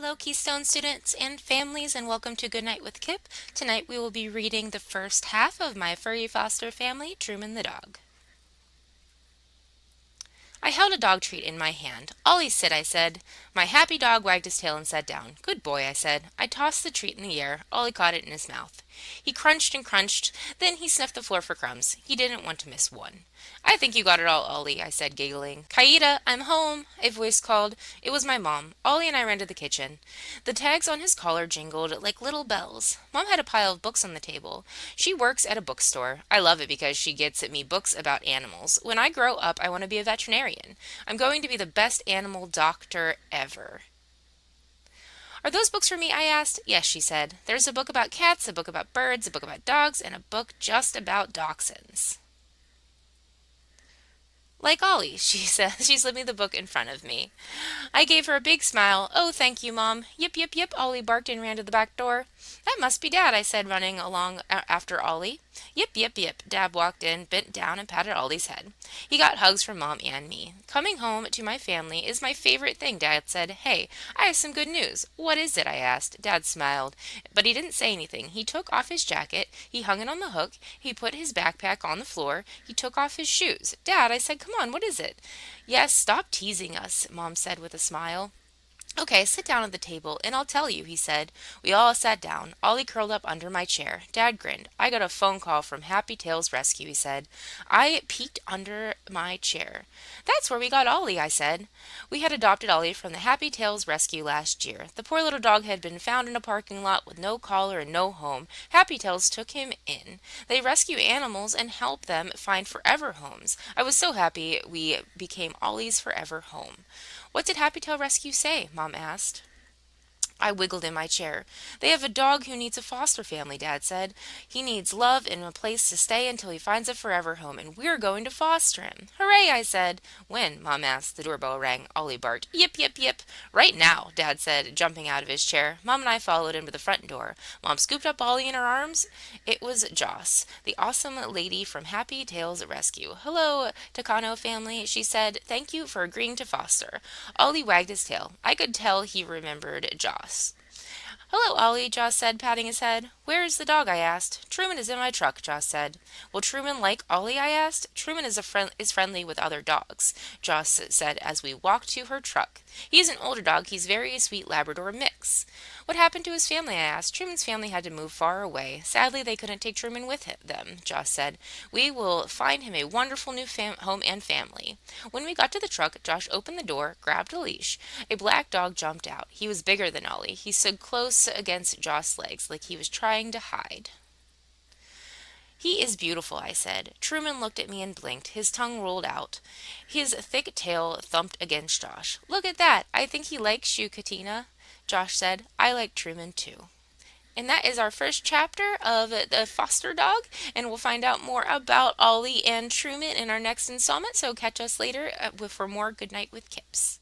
Hello, Keystone students and families, and welcome to Goodnight with Kip. Tonight we will be reading the first half of my furry foster family, Truman the dog. I held a dog treat in my hand. "Ollie, sit," I said. My happy dog wagged his tail and sat down. "Good boy," I said. I tossed the treat in the air. Ollie caught it in his mouth. He crunched and crunched, then he sniffed the floor for crumbs. He didn't want to miss one. "I think you got it all, Ollie," I said, giggling. "Kaida, I'm home," a voice called. It was my mom. Ollie and I ran to the kitchen. The tags on his collar jingled like little bells. Mom had a pile of books on the table. She works at a bookstore. I love it because she gets me books about animals. When I grow up, I want to be a veterinarian. I'm going to be the best animal doctor ever. "Are those books for me?" I asked. "Yes," she said. "There's a book about cats, a book about birds, a book about dogs, and a book just about dachshunds." "Like Ollie," she said. She slipped me the book in front of me. I gave her a big smile. "Oh, thank you, Mom." "Yip, yip, yip," Ollie barked and ran to the back door. "That must be Dad," I said, running along after Ollie. "Yip, yip, yip." Dad walked in, bent down, and patted Ollie's head. He got hugs from Mom and me. "Coming home to my family is my favorite thing," Dad said. "Hey, I have some good news." "What is it?" I asked. Dad smiled, but he didn't say anything. He took off his jacket. He hung it on the hook. He put his backpack on the floor. He took off his shoes. "Dad," I said, "come on, what is it?" "Yes, stop teasing us," Mom said with a smile. "Okay, sit down at the table, and I'll tell you," he said. We all sat down. Ollie curled up under my chair. Dad grinned. "I got a phone call from Happy Tails Rescue," he said. I peeked under my chair. "That's where we got Ollie," I said. We had adopted Ollie from the Happy Tails Rescue last year. The poor little dog had been found in a parking lot with no collar and no home. Happy Tails took him in. They rescue animals and help them find forever homes. I was so happy we became Ollie's forever home. "What did Happy Tail Rescue say?" Mom asked. I wiggled in my chair. "They have a dog who needs a foster family," Dad said. "He needs love and a place to stay until he finds a forever home, and we're going to foster him." "Hooray," I said. "When?" Mom asked. The doorbell rang. Ollie barked. "Yip, yip, yip." "Right now," Dad said, jumping out of his chair. Mom and I followed him to the front door. Mom scooped up Ollie in her arms. It was Joss, the awesome lady from Happy Tails Rescue. "Hello, Takano family," she said. "Thank you for agreeing to foster." Ollie wagged his tail. I could tell he remembered Joss. "Hello, Ollie," Joss said, patting his head. "Where is the dog?" I asked. "Truman is in my truck," Joss said. "Will Truman like Ollie?" I asked. "Truman is friendly with other dogs," Joss said as we walked to her truck. "He's an older dog. He's very sweet Labrador mix." "What happened to his family?" I asked. "Truman's family had to move far away. Sadly, they couldn't take Truman with them," Joss said. "We will find him a wonderful new home and family." When we got to the truck, Josh opened the door, grabbed a leash. A black dog jumped out. He was bigger than Ollie. He stood close against Josh's legs like he was trying to hide. "He is beautiful," I said. Truman looked at me and blinked. His tongue rolled out. His thick tail thumped against Josh. "Look at that. I think he likes you, Katina," Josh said. "I like Truman too." And that is our first chapter of the foster dog, and we'll find out more about Ollie and Truman in our next installment, so catch us later for more Good Night with Kips.